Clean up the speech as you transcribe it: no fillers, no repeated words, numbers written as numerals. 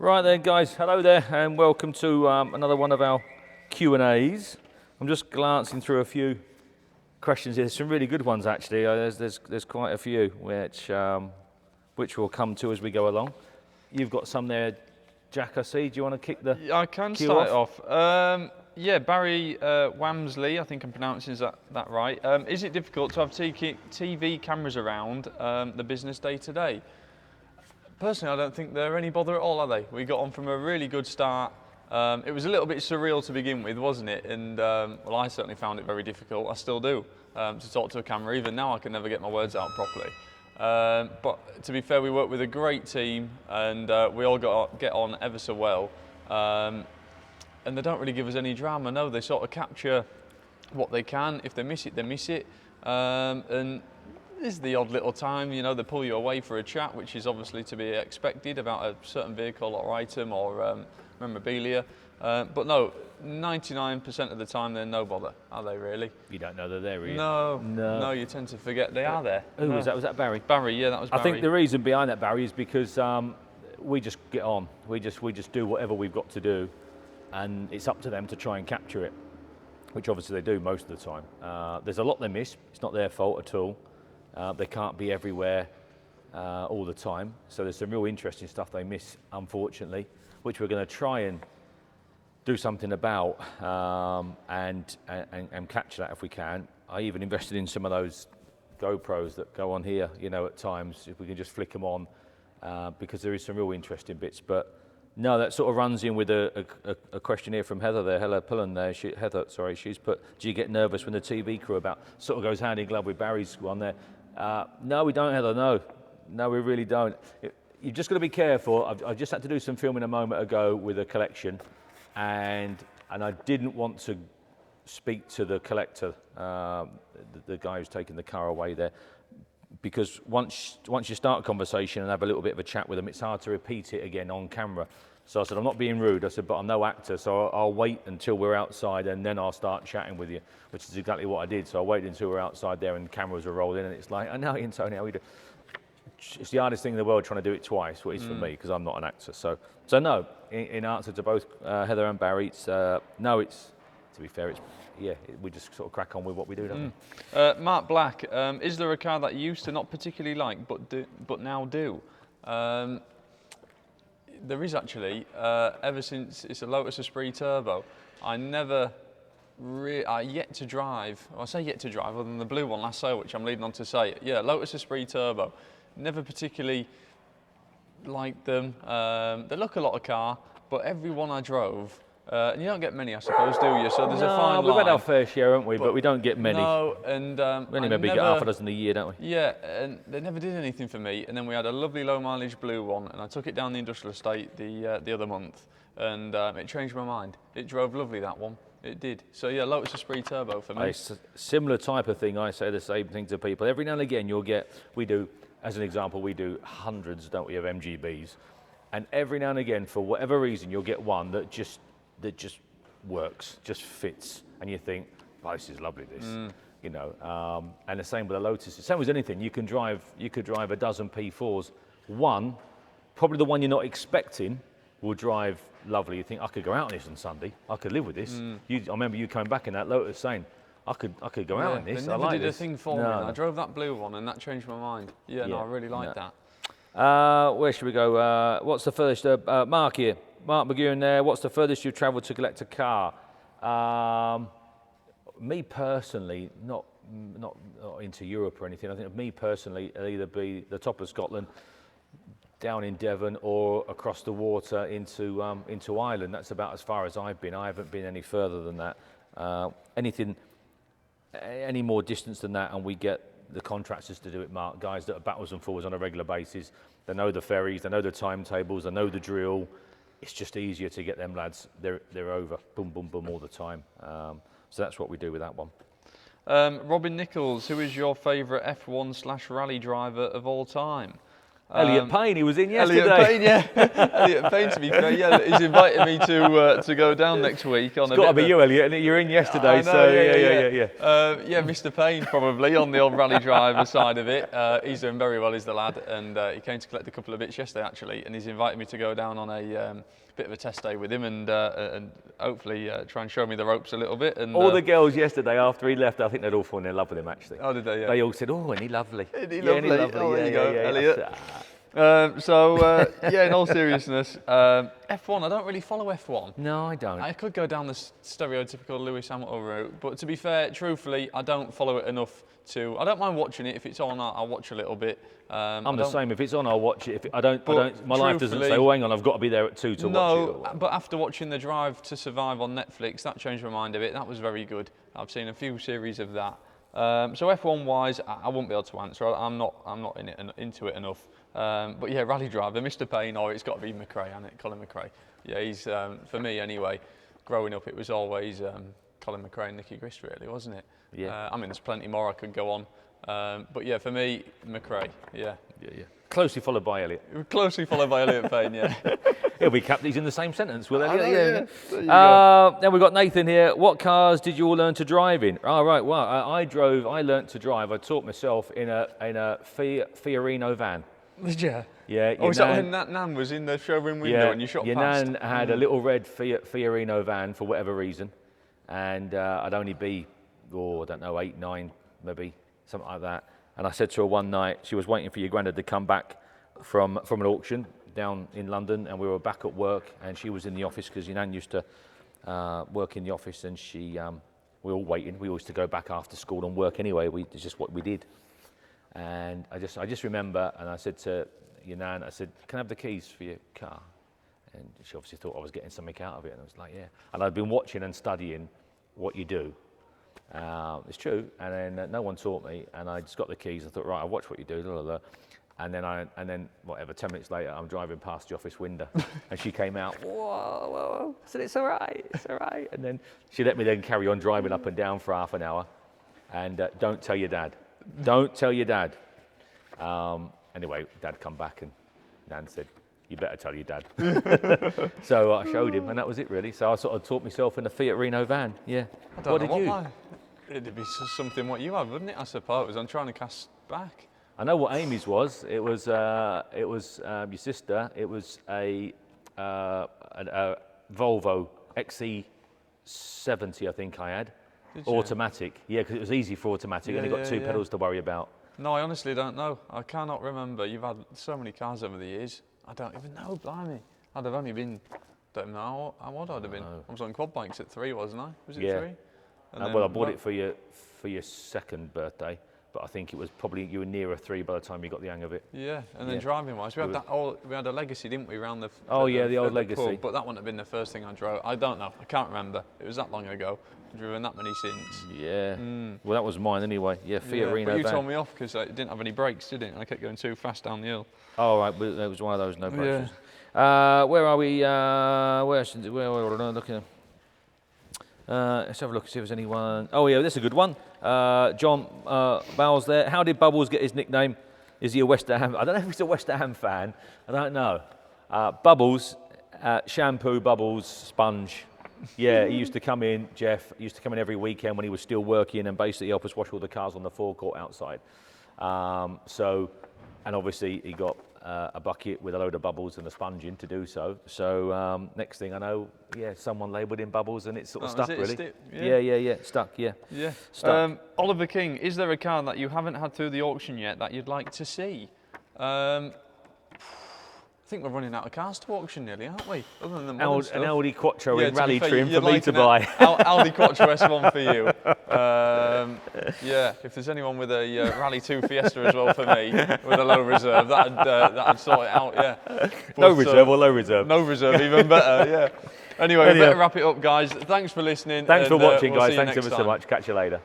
Right then, guys, hello there, and welcome to another one of our Q&As. I'm just glancing through a few questions here. There's some really good ones, actually. There's quite a few, which we'll come to as we go along. You've got some there, Jack, I see. Do you want to kick the I can queue start off. Yeah, Barry Wamsley, I think I'm pronouncing that right. Is it difficult to have TV cameras around the business day to day? Personally, I don't think they're any bother at all, are they? We got on from a really good start. It was a little bit surreal to begin with, wasn't it? And well, I certainly found it very difficult. I still do, to talk to a camera. Even now, I can never get my words out properly. But to be fair, we work with a great team, and we all get on ever so well. And they don't really give us any drama. No, they sort of capture what they can. If they miss it, they miss it. And there's the odd little time, you know, they pull you away for a chat, which is obviously to be expected about a certain vehicle or item or memorabilia. But no, 99% of the time they're no bother, are they really? You don't know they're there, really? No, you tend to forget they are there. Who was that? Was that Barry? Barry, yeah, that was Barry. I think the reason behind that, Barry, is because we just get on. We just do whatever we've got to do, and it's up to them to try and capture it, which obviously they do most of the time. There's a lot they miss. It's not their fault at all. They can't be everywhere all the time, so there's some real interesting stuff they miss, unfortunately, which we're going to try and do something about and capture that if we can. I even invested in some of those GoPros that go on here, you know, at times, if we can just flick them on, because there is some real interesting bits. But no, that sort of runs in with a question here from Heather there, Heather Pullen there. She's put, do you get nervous when the TV crew about? Sort of goes hand in glove with Barry's one there. No, we don't, Heather, no, we really don't. You've just got to be careful. I just had to do some filming a moment ago with a collection, and I didn't want to speak to the collector, the guy who's taking the car away there, because once you start a conversation and have a little bit of a chat with them, it's hard to repeat it again on camera. So I said, I'm not being rude. I said, but I'm no actor, so I'll wait until we're outside and then I'll start chatting with you, which is exactly what I did. So I waited until we were outside there and cameras were rolling, and it's like, I know, Ian, Tony, how we do. It's the hardest thing in the world trying to do it twice, what is for me, because I'm not an actor. So no, in answer to both Heather and Barry, it's no, it's, to be fair, it's, yeah, we just sort of crack on with what we do, don't we? Mark Black, is there a car that you used to not particularly like but now do? There is actually, ever since it's a Lotus Esprit Turbo. I yet to drive, I say yet to drive, other than the blue one last sale, which I'm leading on to say. Yeah, Lotus Esprit Turbo. Never particularly liked them. They look a lot of car, but every one I drove, and you don't get many, I suppose, do you? So there's a fine line. We've had our fair share, haven't we? But we don't get many. No, and we only maybe get half a dozen a year, don't we? Yeah, and they never did anything for me. And then we had a lovely low mileage blue one, and I took it down the industrial estate the other month, and it changed my mind. It drove lovely, that one. It did. So yeah, Lotus Esprit Turbo for me. It's a similar type of thing. I say the same thing to people. Every now and again, we do, as an example, we do hundreds, don't we, of MGBs, and every now and again, for whatever reason, you'll get one that just works, just fits, and you think, oh, this is lovely, this, you know. And the same with the Lotus. The same with anything. You could drive a dozen P4s. One, probably the one you're not expecting, will drive lovely. You think, I could go out on this on Sunday. I could live with this. I remember you coming back in that Lotus saying, I could go out on this. They never I like did this. a thing for me. I drove that blue one, and that changed my mind. Yeah, no, I really liked that. Where should we go? What's the furthest? Mark here. Mark McGewan there. What's the furthest you've travelled to collect a car? Me personally, not into Europe or anything. I think me personally, it'll either be the top of Scotland, down in Devon, or across the water into Ireland. That's about as far as I've been. I haven't been any further than that. Any more distance than that, and we get the contractors to do it, Mark, guys that are backwards and forwards on a regular basis. They know the ferries, they know the timetables, they know the drill. It's just easier to get them lads. They're over, boom, boom, boom, all the time. So that's what we do with that one. Robin Nichols, who is your favourite F1/rally driver of all time? Elliot Payne, he was in yesterday. Elliot Payne, yeah. Elliot Payne, to be fair, yeah, he's invited me to go down next week. It's got to be you, Elliot, and you're in yesterday, I know, so yeah. Yeah, Mr. Payne probably on the old rally driver side of it. He's doing very well, he's the lad, and he came to collect a couple of bits yesterday actually, and he's invited me to go down on a bit of a test day with him and hopefully try and show me the ropes a little bit. And all the girls yesterday after he left, I think they'd all fallen in love with him actually. Oh, did they? Yeah. They all said, "Oh, isn't he lovely? Isn't he lovely? Oh, there you go, yeah. Elliot. Yeah, in all seriousness, F1, I don't really follow F1. No, I don't. I could go down the stereotypical Lewis Hamilton route, but to be fair, truthfully, I don't follow it enough to. I don't mind watching it. If it's on, I'll watch a little bit. I'm the same. If it's on, I'll watch it. If I don't. My life doesn't say, "Oh, hang on, I've got to be there at 2 to watch it." No, but after watching The Drive to Survive on Netflix, that changed my mind a bit. That was very good. I've seen a few series of that. So F1 wise, I won't be able to answer. I'm not into it enough. But yeah, rally driver, Mr. Payne, or it's got to be McRae, hasn't it? Colin McRae. Yeah, he's for me anyway. Growing up, it was always Colin McRae and Nicky Grist, really, wasn't it? Yeah. I mean, there's plenty more I could go on, but yeah, for me, McRae. Yeah. Yeah. Closely followed by Elliot. Closely followed by Elliot Payne. Yeah. He'll be capped. He's in the same sentence with Elliot. Yeah. There you go. Then we've got Nathan here. What cars did you all learn to drive in? Oh, right. Well, I learnt to drive. I taught myself in a Fiorino van. Did you? Yeah. Oh, is that when Nan was in the showroom window and you shot your past? Nan had a little red Fiorino van for whatever reason, and I'd only be, I don't know, 8, 9, maybe something like that. And I said to her one night, she was waiting for your granddad to come back from an auction down in London, and we were back at work, and she was in the office because your Nan used to work in the office, and we were all waiting. We always used to go back after school and work anyway. It's just what we did. And I just remember, and I said to your Nan, I said, "Can I have the keys for your car?" And she obviously thought I was getting something out of it, and I was like, "Yeah." And I'd been watching and studying what you do. It's true, and then no one taught me, and I just got the keys. I thought, right, I'll watch what you do, blah, blah, blah. And then whatever, 10 minutes later, I'm driving past the office window, and she came out. Whoa! I said, "It's all right, it's all right." And then she let me then carry on driving up and down for half an hour. And don't tell your dad. Don't tell your dad. Anyway, Dad come back, and Nan said, "You better tell your dad." So I showed him, and that was it really. So I sort of taught myself in a Fiat Reno van. Yeah. What did you? It'd be something what you have, wouldn't it? I suppose. I'm trying to cast back. I know what Amy's was. It was your sister. It was a Volvo XC70, I think I had. Automatic. Yeah, because it was easy for automatic, and it got 2 pedals to worry about. No, I honestly don't know. I cannot remember. You've had so many cars over the years. I don't even know, blimey. I'd have only been, don't know how old I'd have been. I was on quad bikes at 3, wasn't I? Was it 3? Well, I bought it for your second birthday, but I think it was probably you were nearer 3 by the time you got the hang of it. Yeah, and then driving-wise, we had a Legacy, didn't we, around the the old Legacy. Pub, but that wouldn't have been the first thing I drove. I don't know. I can't remember. It was that long ago. I've driven that many since. Yeah. Well, that was mine anyway. Yeah, Fiat Reno. But you told me off because it didn't have any brakes, did it? And I kept going too fast down the hill. Oh, right. But there was one of those no brakes. Yeah. Where are we? Where are we looking? Let's have a look and see if there's anyone. Oh, yeah, that's a good one. John Bowles there. How did Bubbles get his nickname? Is he a West Ham? I don't know if he's a West Ham fan. I don't know. Bubbles, shampoo, Bubbles, sponge. Yeah, he used to come in, Jeff, he used to come in every weekend when he was still working and basically help us wash all the cars on the forecourt outside. And obviously he got a bucket with a load of Bubbles and a sponge in to do so. So next thing I know, someone labelled in Bubbles and it's sort of stuck really. Yeah, stuck, yeah. Yeah. Stuck. Oliver King, is there a car that you haven't had through the auction yet that you'd like to see? I think we're running out of cars to auction nearly, aren't we? Other than the an Audi Quattro in rally trim for me to buy. Audi Quattro S1 for you. If there's anyone with a Rally 2 Fiesta as well for me, with a low reserve, that'd sort it out, yeah. But, no reserve or low reserve? No reserve, even better, yeah. Anyway, we better wrap it up, guys. Thanks for listening. Thanks for watching, guys. Thanks ever so much. Catch you later.